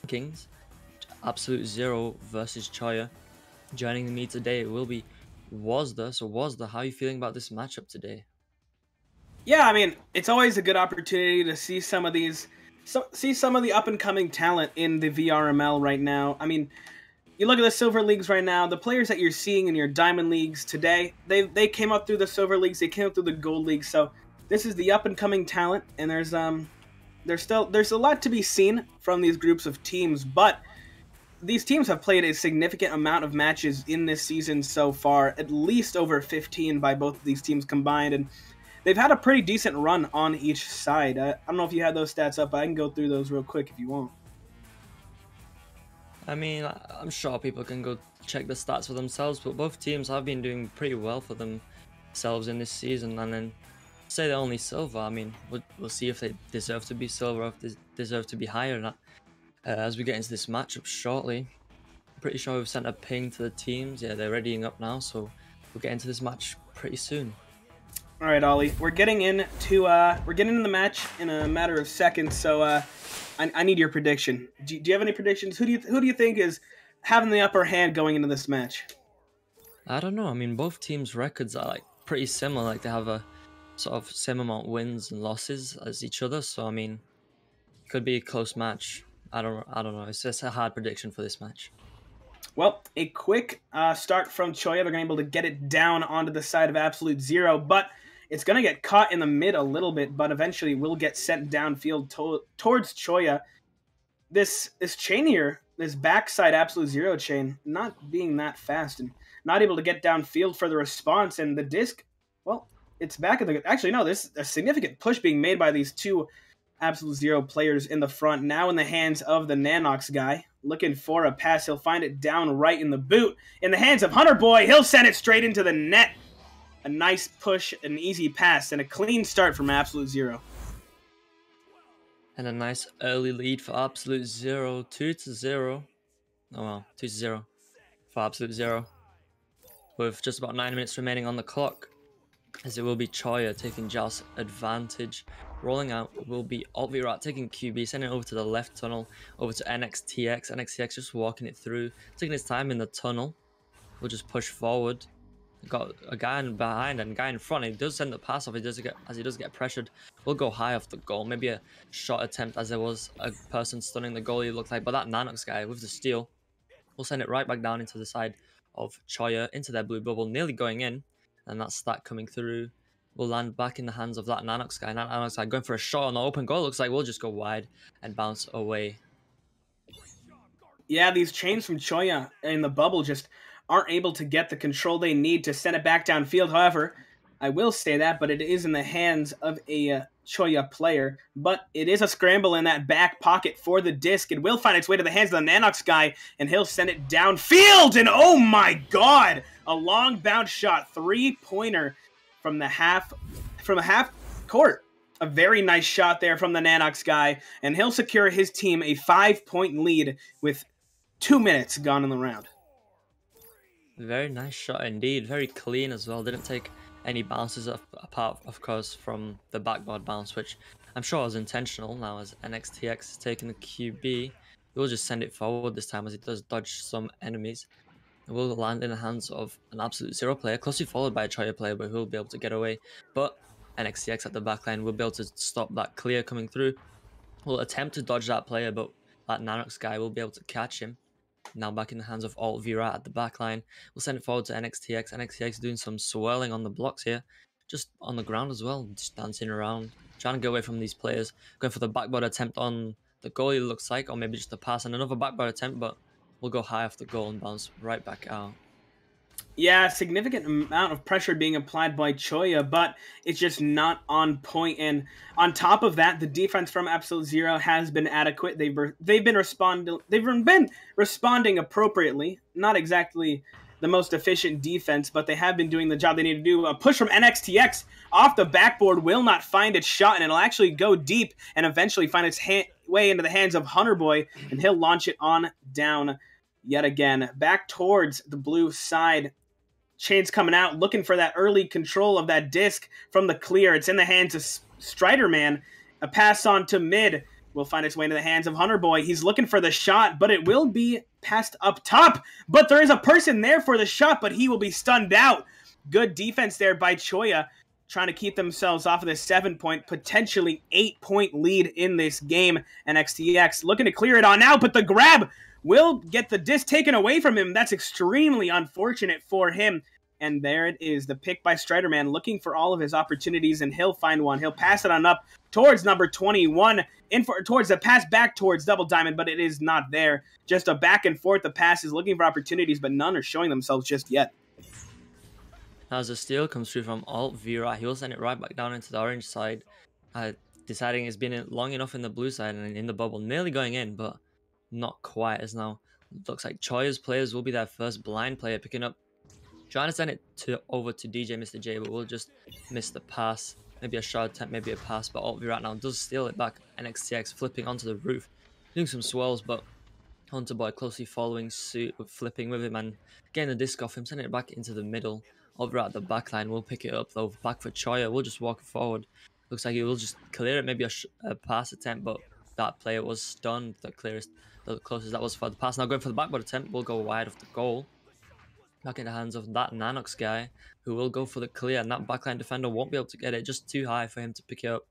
rankings. Absolute Zero versus Cholla. Joining me today will be Wazdaaa. So Wazdaaa, how are you feeling about this matchup today? Yeah, I mean, it's always a good opportunity to see some of the up and coming talent in the VRML right now. I mean, you look at the Silver Leagues right now, the players that you're seeing in your Diamond Leagues today, they came up through the Silver Leagues, they came up through the Gold League. So this is the up and coming talent, and there's a lot to be seen from these groups of teams, but these teams have played a significant amount of matches in this season so far, at least over 15 by both of these teams combined, and they've had a pretty decent run on each side. I don't know if you had those stats up, but I can go through those real quick if you want. I mean, I'm sure people can go check the stats for themselves, but both teams have been doing pretty well for themselves in this season. And then say they're only silver, I mean, we'll see if they deserve to be silver or if they deserve to be higher or not. As we get into this matchup shortly, I'm pretty sure we've sent a ping to the teams. Yeah, they're readying up now, so we'll get into this match pretty soon. All right, Ollie, we're getting into the match in a matter of seconds. So I need your prediction. Do you have any predictions? Who do you think is having the upper hand going into this match? I don't know. I mean, both teams' records are like pretty similar. Like they have a sort of same amount of wins and losses as each other. So I mean, it could be a close match. I don't know. It's just a hard prediction for this match. Well, a quick start from Cholla. They're going to be able to get it down onto the side of Absolute Zero, but it's going to get caught in the mid a little bit, but eventually will get sent downfield towards Cholla. This chain here, this backside Absolute Zero chain, not being that fast and not able to get downfield for the response, and the disc, well, it's back in the... Actually, no, there's a significant push being made by these two Absolute Zero players in the front, now in the hands of the Nanox guy. Looking for a pass. He'll find it down right in the boot. In the hands of Hunter Boy. He'll send it straight into the net. A nice push, an easy pass, and a clean start from Absolute Zero. And a nice early lead for Absolute Zero. 2-0. Oh well, 2-0 for Absolute Zero. With just about 9 minutes remaining on the clock. As it will be Cholla taking Joust advantage. Rolling out will be Alt VRML taking QB, sending it over to the left tunnel, over to NXTX. NXTX just walking it through, taking his time in the tunnel. We'll just push forward. Got a guy behind and a guy in front. He does send the pass off. He does get pressured. We'll go high off the goal. Maybe a shot attempt as there was a person stunning the goalie, it looked like. But that Nanox guy with the steal, we'll send it right back down into the side of Cholla, into their blue bubble, nearly going in. And that stack coming through will land back in the hands of that Nanox guy. Nanox guy going for a shot on the open goal. Looks like we'll just go wide and bounce away. Yeah, these chains from Cholla in the bubble just aren't able to get the control they need to send it back downfield. However, I will say that, but it is in the hands of a Cholla player. But it is a scramble in that back pocket for the disc. It will find its way to the hands of the Nanox guy, and he'll send it downfield. And oh my god, a long bounce shot, 3-pointer from the half court. A very nice shot there from the Nanox guy, and he'll secure his team a 5-point lead with 2 minutes gone in the round. Very nice shot indeed. Very clean as well. Didn't take any bounces apart, of course, from the backboard bounce, which I'm sure was intentional. Now as NXTX is taking the QB, we'll just send it forward this time as it does dodge some enemies. It will land in the hands of an Absolute Zero player, closely followed by a Cholla player, but who'll be able to get away. But NXTX at the backline will be able to stop that clear coming through. We'll attempt to dodge that player, but that Nanox guy will be able to catch him. Now back in the hands of Alt VRML at the backline. We'll send it forward to NXTX. NXTX doing some swirling on the blocks here. Just on the ground as well. Just dancing around. Trying to get away from these players. Going for the backboard attempt on the goalie, looks like. Or maybe just a pass and another backboard attempt. But we'll go high off the goal and bounce right back out. Yeah, significant amount of pressure being applied by Cholla, but it's just not on point. And on top of that, the defense from Absolute Zero has been adequate. They've been responding appropriately. Not exactly the most efficient defense, but they have been doing the job they need to do. A push from NXTX off the backboard will not find its shot, and it'll actually go deep and eventually find its way into the hands of Hunter Boy, and he'll launch it on down yet again. Back towards the blue side. Chains coming out, looking for that early control of that disc from the clear. It's in the hands of Striderman. A pass on to mid will find its way into the hands of Hunter Boy. He's looking for the shot, but it will be passed up top. But there is a person there for the shot, but he will be stunned out. Good defense there by Cholla, trying to keep themselves off of this 7-point, potentially 8-point lead in this game. And XTX looking to clear it on now, but the grab will get the disc taken away from him. That's extremely unfortunate for him. And there it is, the pick by Striderman, looking for all of his opportunities, and he'll find one. He'll pass it on up towards number 21, towards the pass back towards Double Diamond, but it is not there. Just a back and forth. The pass is looking for opportunities, but none are showing themselves just yet. Now as the steal comes through from Alt Vira, he will send it right back down into the orange side, deciding it's been long enough in the blue side and in the bubble, nearly going in, but not quite, as now looks like Cholla's players will be their first blind player picking up, trying to send it over to DJ Mr. J, but we'll just miss the pass. Maybe a shot attempt, maybe a pass, but Alt right now does steal it back. NXTX flipping onto the roof, doing some swirls, but Hunter Boy closely following suit with flipping with him and getting the disc off him, sending it back into the middle. Over at the back line, we'll pick it up though, back for Cholla. We'll just walk forward. Looks like he will just clear it, maybe a pass attempt, but that player was stunned. The closest that was for the pass. Now going for the backboard attempt, will go wide of the goal. Back in the hands of that Nanox guy, who will go for the clear, and that backline defender won't be able to get it, just too high for him to pick it up.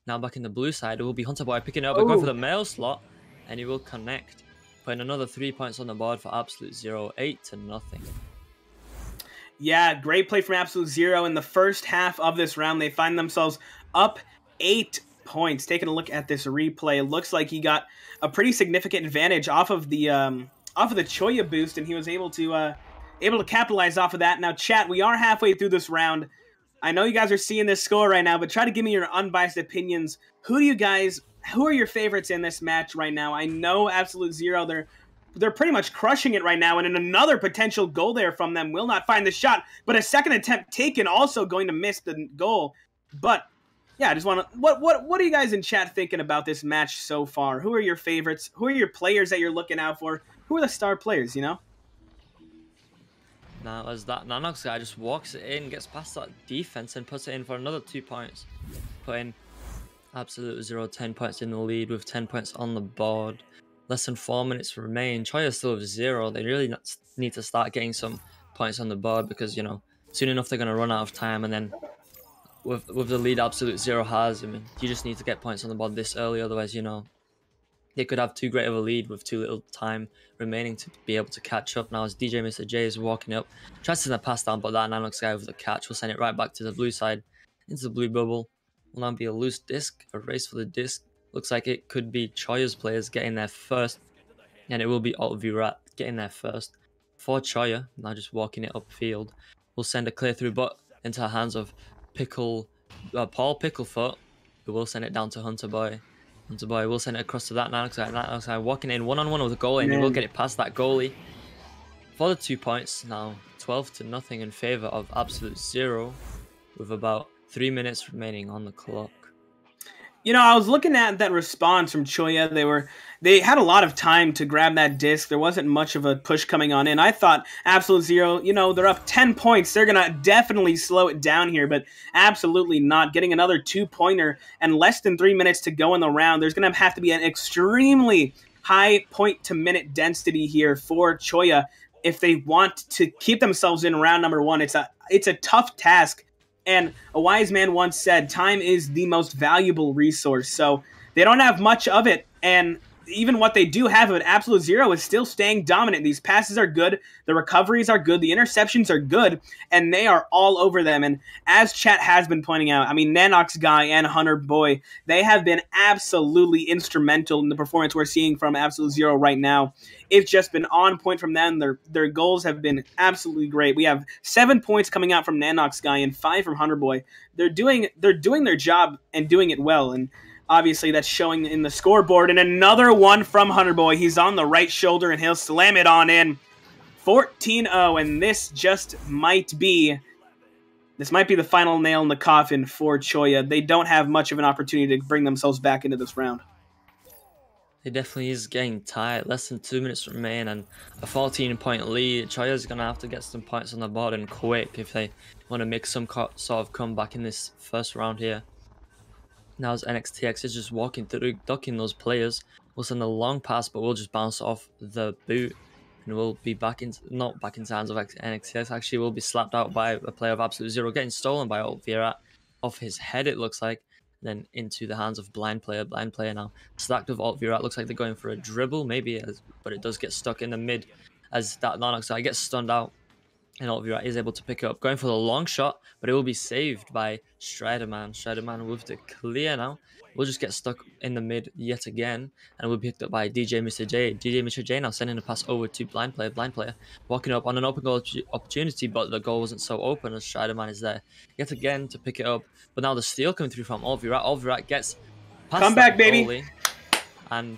Now back in the blue side, it will be Hunter Boy picking it up and going for the mail slot, and he will connect, putting another 3 points on the board for Absolute Zero, 8-0. Yeah, great play from Absolute Zero in the first half of this round. They find themselves up 8 points. Taking a look at this replay, it looks like he got a pretty significant advantage off of the Cholla boost, and he was able to capitalize off of that. Now, chat, we are halfway through this round. I know you guys are seeing this score right now, but try to give me your unbiased opinions. Who are your favorites in this match right now? I know Absolute Zero, they're pretty much crushing it right now, and in another potential goal there from them will not find the shot, but a second attempt taken, also going to miss the goal. But yeah, I just want to, what are you guys in chat thinking about this match so far? Who are your favorites? Who are your players that you're looking out for? Who are the star players, you know? Now as that Nanox guy just walks it in, gets past that defense and puts it in for another 2 points, putting Absolute Zero 10 points in the lead with 10 points on the board. Less than 4 minutes remain. Cholla still with 0. They really need to start getting some points on the board, because, you know, soon enough they're going to run out of time, and then with the lead Absolute Zero has, I mean, you just need to get points on the board this early, otherwise, you know, they could have too great of a lead with too little time remaining to be able to catch up. Now as DJ Mr. J is walking up, tries to send a pass down, but that Nanox guy with the catch will send it right back to the blue side, into the blue bubble. Will now be a loose disc, a race for the disc. Looks like it could be Cholla's players getting there first, and it will be Alt Virat getting there first. For Cholla, now just walking it upfield, will send a clear through, but into the hands of Paul Picklefoot, who will send it down to Hunter Boy. Hunter Boy will send it across to that Nanox guy. Nanox guy walking in one-on-one with the goalie, and he will get it past that goalie. For the 2 points, now 12-0 in favor of Absolute Zero, with about 3 minutes remaining on the clock. You know, I was looking at that response from Cholla. They had a lot of time to grab that disc. There wasn't much of a push coming on in. I thought Absolute Zero, you know, they're up 10 points. They're going to definitely slow it down here, but absolutely not. Getting another 2-pointer and less than 3 minutes to go in the round. There's going to have to be an extremely high point-to-minute density here for Cholla if they want to keep themselves in round number 1. It's a tough task. And a wise man once said, time is the most valuable resource. So they don't have much of it. And even what they do have of it, Absolute Zero is still staying dominant. These passes are good. The recoveries are good. The interceptions are good. And they are all over them. And as chat has been pointing out, I mean, Nanox Guy and Hunter Boy, they have been absolutely instrumental in the performance we're seeing from Absolute Zero right now. It's just been on point from them. Their goals have been absolutely great. We have 7 points coming out from Nanox Guy and 5 from Hunter Boy. They're doing their job and doing it well. And obviously, that's showing in the scoreboard. And another one from Hunter Boy. He's on the right shoulder, and he'll slam it on in. 14-0, and this might be the final nail in the coffin for Cholla. They don't have much of an opportunity to bring themselves back into this round. It definitely is getting tight. Less than 2 minutes remain, and a 14-point lead. Cholla's going to have to get some points on the board and quick if they want to make some sort of comeback in this first round here. Now as NXTX is just walking through, ducking those players. We'll send a long pass, but we'll just bounce off the boot. And we'll be back in, not back into hands of NXTX. Actually, we'll be slapped out by a player of Absolute Zero, getting stolen by Alt Virat off his head, it looks like. Then into the hands of Blind Player. Blind Player now stacked with Alt Virat. Looks like they're going for a dribble, maybe, but it does get stuck in the mid as that Nanox guy gets stunned out. And Alt Virat is able to pick it up, going for the long shot, but it will be saved by Striderman. Striderman with the clear now. We'll just get stuck in the mid yet again, and we'll be picked up by DJ Mr. J. DJ Mr. J now sending a pass over to Blind Player. Blind Player walking up on an open goal opportunity, but the goal wasn't so open as Striderman is there yet again to pick it up. But now the steal coming through from Alt Virat. Alt Virat gets past Come back, baby, goalie and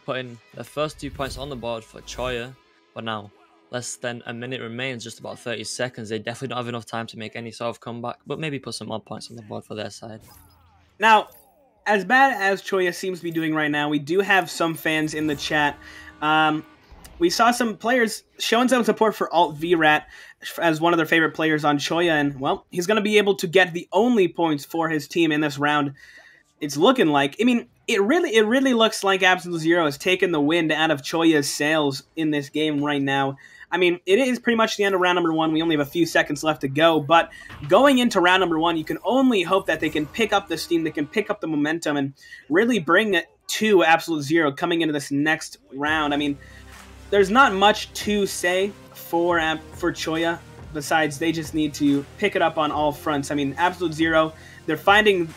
putting the first 2 points on the board for Cholla. But now, less than a minute remains, just about 30 seconds. They definitely don't have enough time to make any sort of comeback, but maybe put some more points on the board for their side. Now, as bad as Cholla seems to be doing right now, we do have some fans in the chat. We saw some players showing some support for Alt Virat as one of their favorite players on Cholla, and, well, he's going to be able to get the only points for his team in this round. It's looking like, I mean, it really looks like Absolute Zero has taken the wind out of Cholla's sails in this game right now. I mean, it is pretty much the end of round number 1. We only have a few seconds left to go, but going into round number 1, you can only hope that they can pick up the steam, they can pick up the momentum, and really bring it to Absolute Zero coming into this next round. I mean, there's not much to say for Cholla, besides they just need to pick it up on all fronts. I mean, Absolute Zero, they're finding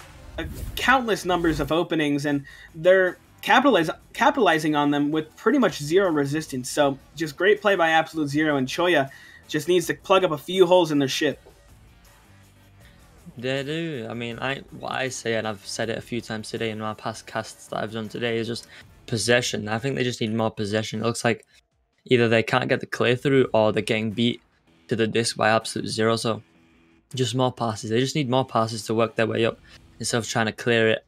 countless numbers of openings, and they're capitalizing on them with pretty much zero resistance. So just great play by Absolute Zero, and Cholla just needs to plug up a few holes in their ship. They do. I mean, what I say, and I've said it a few times today in my past casts that I've done today, is just possession. I think they just need more possession. It looks like either they can't get the clear through or they're getting beat to the disc by Absolute Zero. So just more passes. They just need more passes to work their way up instead of trying to clear it.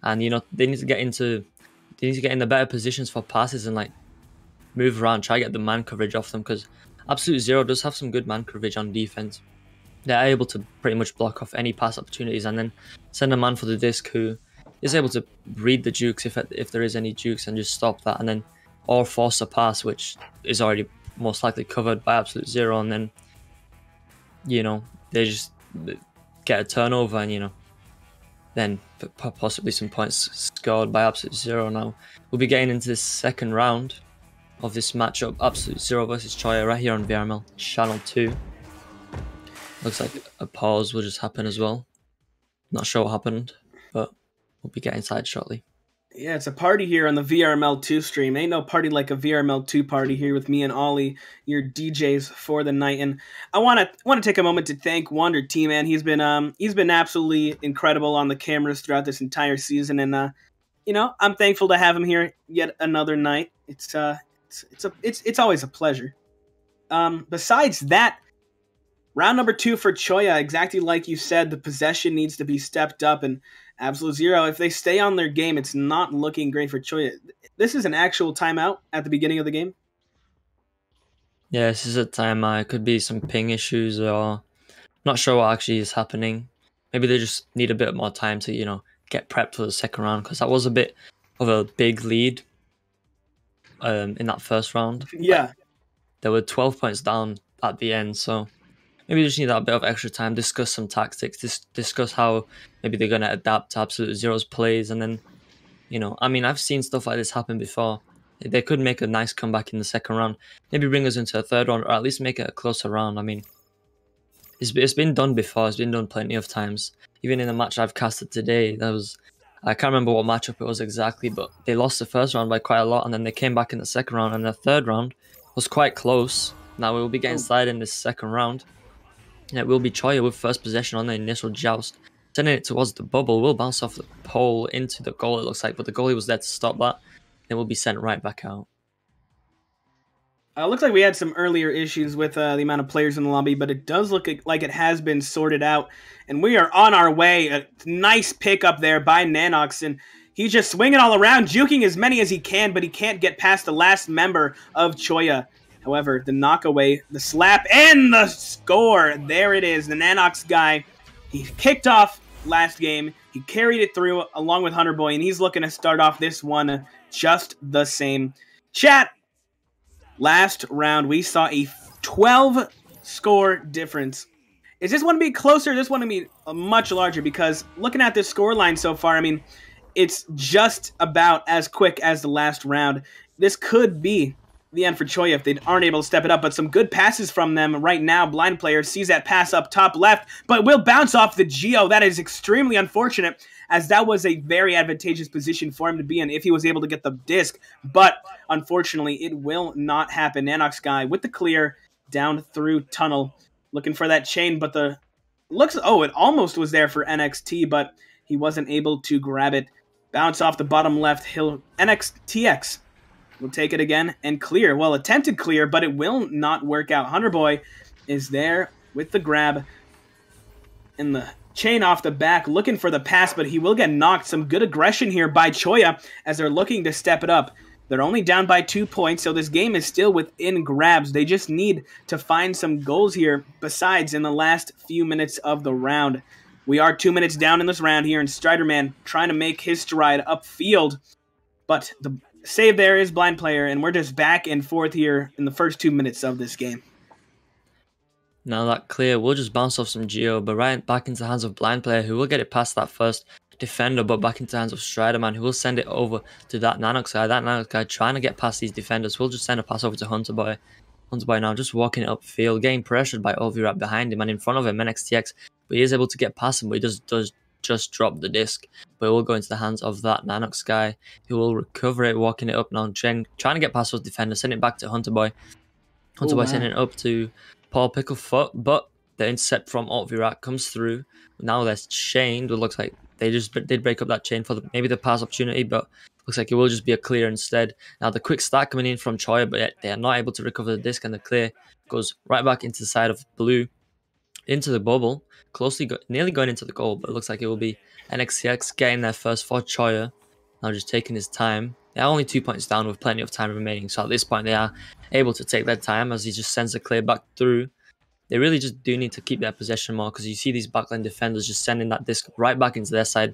And, you know, they need to get in the better positions for passes and, like, move around, try to get the man coverage off them, because Absolute Zero does have some good man coverage on defense. They're able to pretty much block off any pass opportunities and then send a man for the disc who is able to read the jukes if there is any jukes and just stop that, and then or force a pass, which is already most likely covered by Absolute Zero, and then, you know, they just get a turnover and, you know, then possibly some points scored by Absolute Zero. Now we'll be getting into this second round of this matchup, Absolute Zero versus Cholla, right here on VRML Channel 2. Looks like a pause will just happen as well. Not sure what happened, but we'll be getting inside shortly. Yeah, it's a party here on the VRML2 stream. Ain't no party like a VRML2 party here with me and Ollie, your DJs for the night. And I want to take a moment to thank Wonder T, man. He's been absolutely incredible on the cameras throughout this entire season, and you know, I'm thankful to have him here yet another night. It's always a pleasure. Besides that, round number 2 for Cholla, exactly like you said, the possession needs to be stepped up, and Absolute Zero, if they stay on their game, it's not looking great for Cholla. This is an actual timeout at the beginning of the game? Yeah, this is a timeout. It could be some ping issues, or not sure what actually is happening. Maybe they just need a bit more time to, you know, get prepped for the second round, because that was a bit of a big lead in that first round. Yeah. Like, they were 12 points down at the end, so maybe you just need that bit of extra time, discuss some tactics, discuss how maybe they're going to adapt to Absolute Zero's plays, and then, you know, I mean, I've seen stuff like this happen before. They could make a nice comeback in the second round, maybe bring us into a third round, or at least make it a closer round. I mean, it's been done before, it's been done plenty of times. Even in the match I've casted today, I can't remember what matchup it was exactly, but they lost the first round by quite a lot, and then they came back in the second round, and the third round was quite close. Now we'll be getting started in this second round. And it will be Cholla with first possession on the initial joust, sending it towards the bubble. Will bounce off the pole into the goal, it looks like, but the goalie was there to stop that. It will be sent right back out. Looks like we had some earlier issues with the amount of players in the lobby, but it does look like it has been sorted out, and we are on our way. A nice pickup there by Nanox, and he's just swinging all around, juking as many as he can, but he can't get past the last member of Cholla. However, the knockaway, the slap, and the score. There it is. The Nanox guy, he kicked off last game. He carried it through along with Hunter Boy, and he's looking to start off this one just the same. Chat, last round we saw a 12 score difference. Is this one to be closer? This one to be much larger? Because looking at this score line so far, I mean, it's just about as quick as the last round. This could be the end for Cholla if they aren't able to step it up, but some good passes from them right now. Blind player sees that pass up top left, but will bounce off the Geo. That is extremely unfortunate, as that was a very advantageous position for him to be in if he was able to get the disc, but unfortunately it will not happen. Nanox guy with the clear down through tunnel, looking for that chain, but it almost was there for NXT, but he wasn't able to grab it. Bounce off the bottom left. NXTX will take it again and clear. Well, attempted clear, but it will not work out. Hunter Boy is there with the grab and the chain off the back, looking for the pass, but he will get knocked. Some good aggression here by Cholla as they're looking to step it up. They're only down by 2 points, so this game is still within grabs. They just need to find some goals here besides in the last few minutes of the round. We are 2 minutes down in this round here, and Striderman trying to make his stride upfield. But the save there is Blind Player, and we're just back and forth here in the first 2 minutes of this game. Now that clear will just bounce off some Geo, but right back into the hands of Blind Player, who will get it past that first defender, but back into the hands of Striderman, who will send it over to that Nanox guy. That Nanox guy trying to get past these defenders will just send a pass over to Hunter Boy. Hunter Boy now just walking it upfield, getting pressured by VRML behind him and in front of him, NXTX. But he is able to get past him, but he does just drop the disc. But it will go into the hands of that Nanox guy, who will recover it, walking it up now, trying to get past those defenders, sending it back to Hunter Boy. Hunter Boy sending it up to Paul Picklefoot, but the intercept from Alt-Virat comes through. Now they're chained. It looks like they just did break up that chain for maybe the pass opportunity, but looks like it will just be a clear instead. Now the quick start coming in from Cholla, but yet they are not able to recover the disc, and the clear goes right back into the side of blue, into the bubble, nearly going into the goal, but it looks like it will be NXTX getting there first for Cholla. Now just taking his time. They're only 2 points down with plenty of time remaining, so at this point they are able to take their time as he just sends the clear back through. They really just do need to keep their possession more, because you see these backline defenders just sending that disc right back into their side.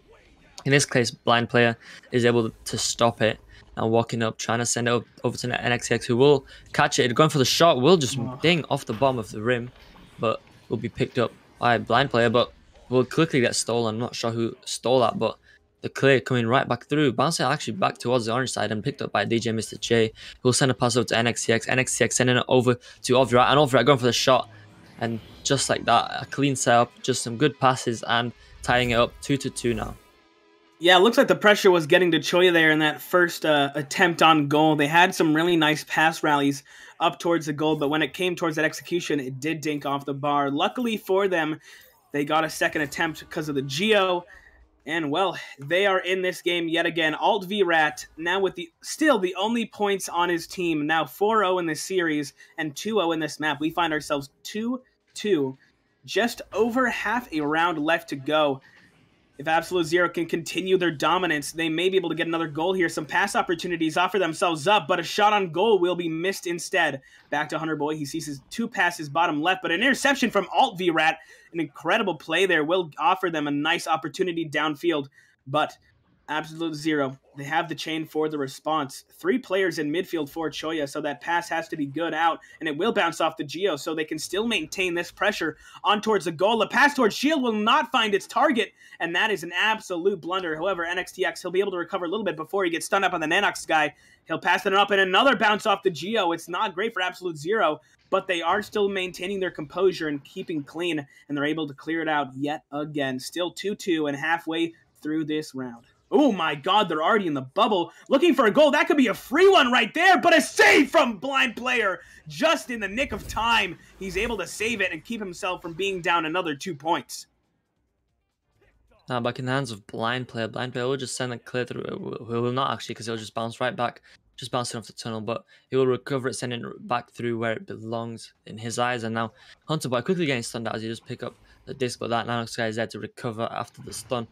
In this case, Blind Player is able to stop it and walking up, trying to send it over to NXTX, who will catch it. Going for the shot, will just ding off the bottom of the rim, but will be picked up by Blind Player, but will quickly get stolen. I'm not sure who stole that, but the clear coming right back through, bouncing actually back towards the orange side and picked up by DJ Mr. J, who will send a pass over to NXTX. NXTX sending it over to Alt-Virat, and Alt-Virat going for the shot. And just like that, a clean setup, just some good passes and tying it up 2-2 now. Yeah, it looks like the pressure was getting to Cholla there in that first attempt on goal. They had some really nice pass rallies up towards the goal, but when it came towards that execution, it did dink off the bar. Luckily for them, they got a second attempt because of the Geo. And, well, they are in this game yet again. Alt-Virat now with still the only points on his team. Now 4-0 in this series and 2-0 in this map. We find ourselves 2-2. Just over half a round left to go. If Absolute Zero can continue their dominance, they may be able to get another goal here. Some pass opportunities offer themselves up, but a shot on goal will be missed instead. Back to Hunter Boy. He sees his 2 passes bottom left, but an interception from Alt-Virat. An incredible play there will offer them a nice opportunity downfield, but Absolute Zero, they have the chain for the response. 3 players in midfield for Cholla, so that pass has to be good out, and it will bounce off the Geo, so they can still maintain this pressure on towards the goal. The pass towards Shield will not find its target, and that is an absolute blunder. However, NXTX, he'll be able to recover a little bit before he gets stunned up on the Nanox guy. He'll pass it up, and another bounce off the Geo. It's not great for Absolute Zero, but they are still maintaining their composure and keeping clean, and they're able to clear it out yet again. Still 2-2 and halfway through this round. Oh my god, they're already in the bubble, looking for a goal. That could be a free one right there, but a save from Blind Player just in the nick of time. He's able to save it and keep himself from being down another 2 points. Now back in the hands of Blind Player. Blind Player will just send it clear through. He will not actually, because he'll just bounce right back, just bouncing off the tunnel, but he will recover it, sending it back through where it belongs in his eyes. And now Hunter Boy quickly getting stunned out as he just pick up the disc, but that Nanox guy is there to recover after the stun.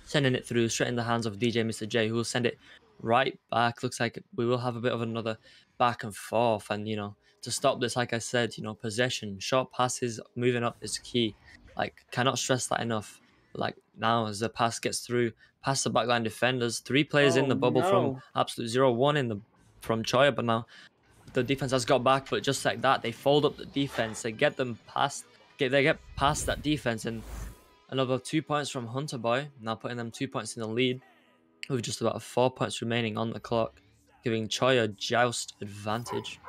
Sending it through straight in the hands of DJ Mr. J, who will send it right back. Looks like we will have a bit of another back and forth. And, you know, to stop this, like I said, you know, possession, short passes, moving up is key. Like, cannot stress that enough. like now as the pass gets through past the backline defenders. 3 players in Oh the bubble from no. Absolute Zero, 1 in the from Cholla, but now the defense has got back. But just like that, they fold up the defense. They get them past. They get past that defense, and another 2 points from Hunter Boy, now putting them 2 points in the lead with just about 4 points remaining on the clock, giving Cholla joust advantage.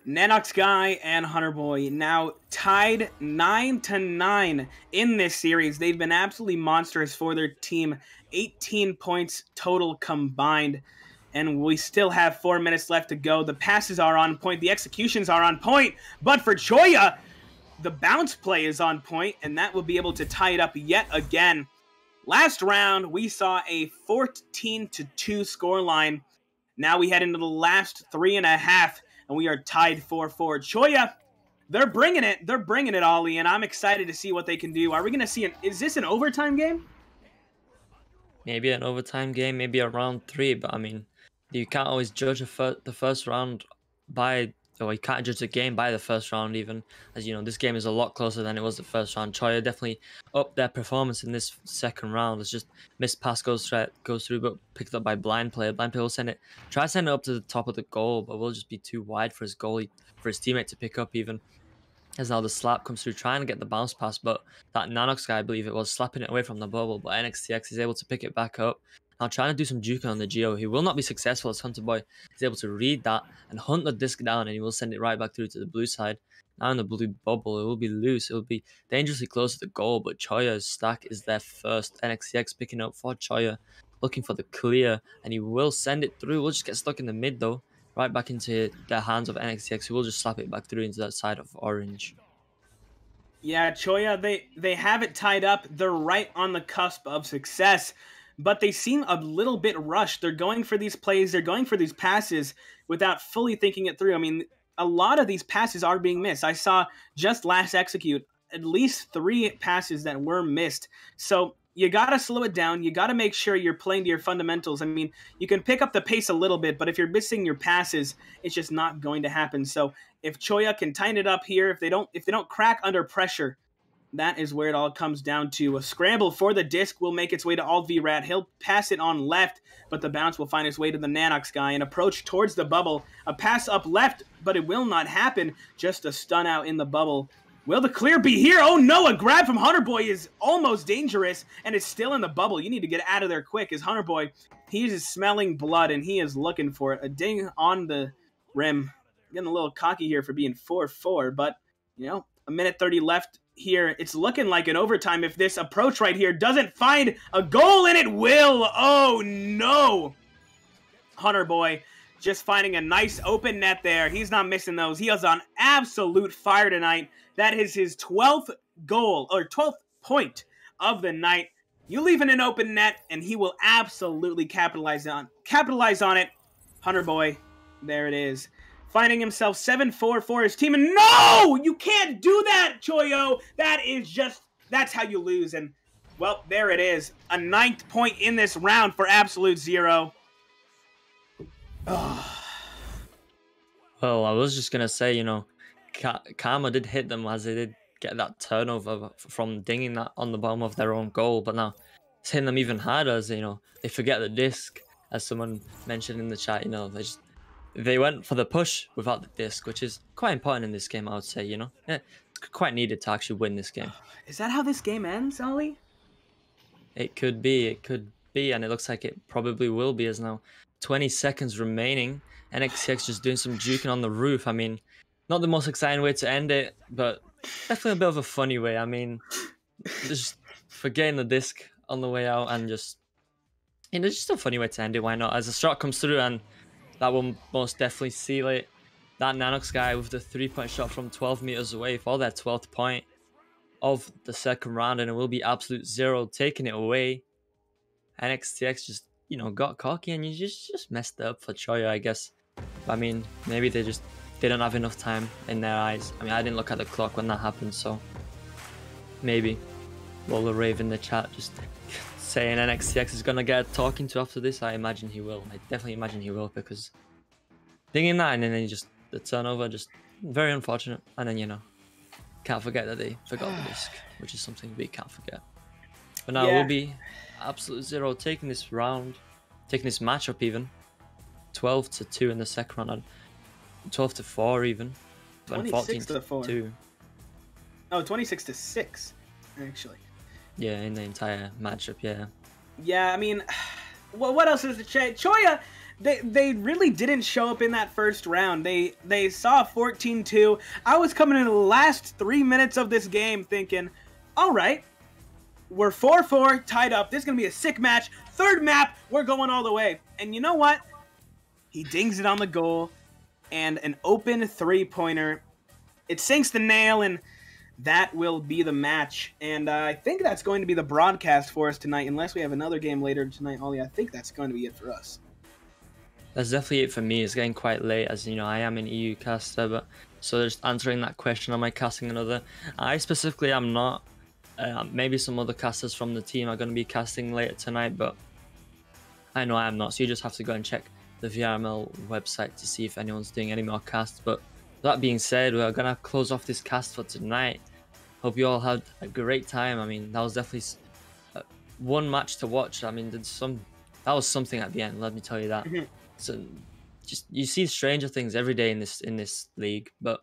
Nanox Guy and Hunter Boy now tied 9-9 in this series. They've been absolutely monstrous for their team. 18 points total combined. And we still have 4 minutes left to go. The passes are on point. The executions are on point. But for Cholla, the bounce play is on point, and that will be able to tie it up yet again. Last round, we saw a 14-2 scoreline. Now we head into the last 3.5, and we are tied 4-4. Cholla, they're bringing it. They're bringing it, Ollie, and I'm excited to see what they can do. Are we going to see is this an overtime game? Maybe an overtime game, maybe a round 3, but I mean, you can't always judge the first round by, or you can't judge the game by the first round even. As you know, this game is a lot closer than it was the first round. Cholla definitely upped their performance in this second round. It's just missed pass goes through, but picked up by blind player. Blind player will send it up to the top of the goal, but will just be too wide for his goalie, for his teammate to pick up even. As now the slap comes through, trying to get the bounce pass, but that Nanox guy, I believe it was, slapping it away from the bubble, but NXTX is able to pick it back up. Now trying to do some juking on the Geo. He will not be successful as Hunter Boy is able to read that and hunt the disc down, and he will send it right back through to the blue side. Now in the blue bubble, it will be loose. It will be dangerously close to the goal, but Cholla's stack is there first. NXTX picking up for Cholla, looking for the clear, and he will send it through. We'll just get stuck in the mid though. Right back into the hands of NXTX, who will just slap it back through into that side of orange. Yeah, Cholla, they have it tied up. They're right on the cusp of success, but they seem a little bit rushed. They're going for these plays, they're going for these passes without fully thinking it through. I mean, a lot of these passes are being missed. I saw just last execute at least 3 passes that were missed. So you got to slow it down. You got to make sure you're playing to your fundamentals. I mean, you can pick up the pace a little bit, but if you're missing your passes, it's just not going to happen. So if Cholla can tighten it up here, if they don't crack under pressure, that is where it all comes down to. A scramble for the disc will make its way to Alt V Rat. He'll pass it on left, but the bounce will find its way to the Nanox guy. An approach towards the bubble. A pass up left, but it will not happen. Just a stun out in the bubble. Will the clear be here? Oh no, a grab from Hunter Boy is almost dangerous, and it's still in the bubble. You need to get out of there quick, as Hunter Boy, he is smelling blood, and he is looking for it. A ding on the rim. Getting a little cocky here for being 4-4, but, you know, a minute 30 left here. It's looking like an overtime if this approach right here doesn't find a goal, and it will. Oh no. Hunter Boy just finding a nice open net there. He's not missing those. He is on absolute fire tonight. That is his 12th goal, or 12th point of the night. You leave in an open net, and he will absolutely capitalize on it. Hunter Boy, there it is. Finding himself 7-4 for his team. And no! You can't do that, Cholla! That's how you lose. And, well, there it is. A 9th point in this round for Absolute Zero. Well, I was just going to say, you know, Karma did hit them as they did get that turnover from dinging that on the bottom of their own goal. But now it's hitting them even harder as, you know, they forget the disc. As someone mentioned in the chat, you know, they went for the push without the disc, which is quite important in this game, I would say, you know. Yeah, it's quite needed to actually win this game. Is that how this game ends, Ollie? It could be, and it looks like it probably will be, as now 20 seconds remaining. NXTX just doing some juking on the roof. I mean, not the most exciting way to end it, but definitely a bit of a funny way. I mean, just forgetting the disc on the way out, and just, you know, just a funny way to end it. Why not? As the shot comes through, and that will most definitely seal it. That Nanox guy with the 3-point shot from 12 meters away for their 12th point of the second round, and it will be Absolute Zero taking it away. NXTX just, you know, got cocky, and you just messed up for Cholla, I guess. I mean, maybe they just didn't have enough time in their eyes. I mean, I didn't look at the clock when that happened, so maybe. Lola Rave in the chat just saying NXTX is gonna get talking to after this. I imagine he will. I definitely imagine he will, because thinking that, and then just the turnover, just very unfortunate. And then, you know, Can't forget that they forgot the disc, which is something we can't forget. But now Yeah. we'll be Absolute Zero taking this round, taking this matchup even. 12-2 in the second round, and 12-4 even. 26-4. Oh, 26-6, actually. Yeah, in the entire matchup, yeah. Yeah, I mean, what else is to say? Cholla, they really didn't show up in that first round. They saw 14-2. I was coming into the last 3 minutes of this game thinking, all right, we're 4-4, tied up. This is going to be a sick match. Third map, we're going all the way. And you know what? He dings it on the goal, and an open three-pointer. It sinks the nail, and that will be the match. And I think that's going to be the broadcast for us tonight, unless we have another game later tonight, Ollie. I think that's going to be it for us. That's definitely it for me. It's getting quite late, as you know, I am an EU caster, but so just answering that question, am I casting another? I specifically am not. Maybe some other casters from the team are going to be casting later tonight, but I know I am not. So you just have to go and check the VRML website to see if anyone's doing any more casts. But that being said, we're going to close off this cast for tonight. Hope you all had a great time. I mean, that was definitely one match to watch. I mean, that was something at the end, let me tell you that. So just you see stranger things every day in this league. But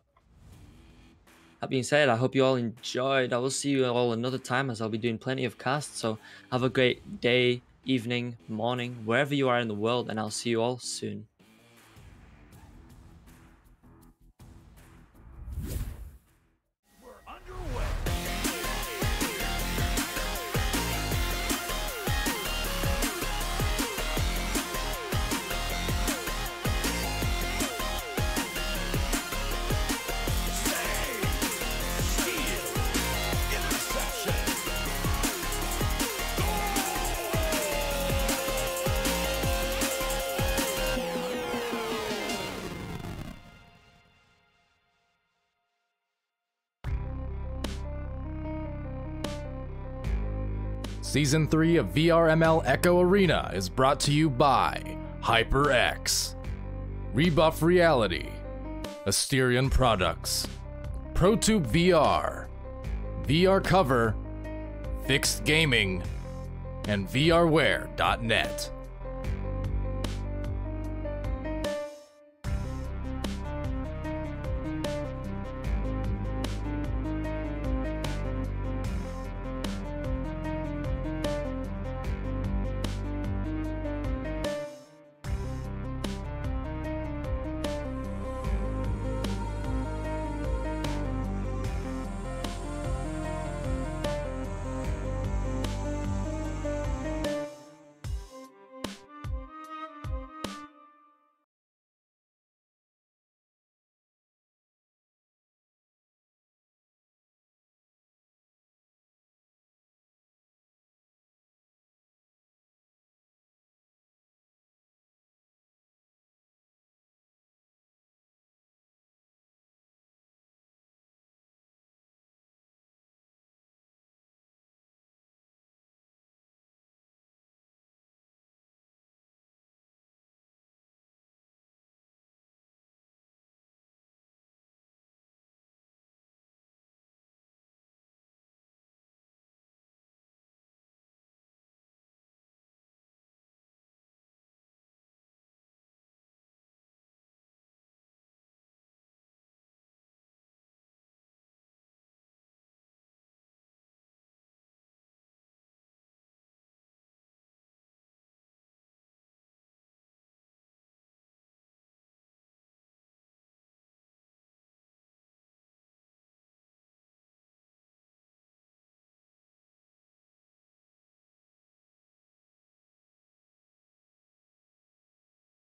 that being said, I hope you all enjoyed. I will see you all another time, as I'll be doing plenty of casts. So have a great day, evening, morning, wherever you are in the world, and I'll see you all soon. Season 3 of VRML Echo Arena is brought to you by HyperX, Rebuff Reality, Asterion Products, ProTube VR, VR Cover, Fixed Gaming, and VRware.net.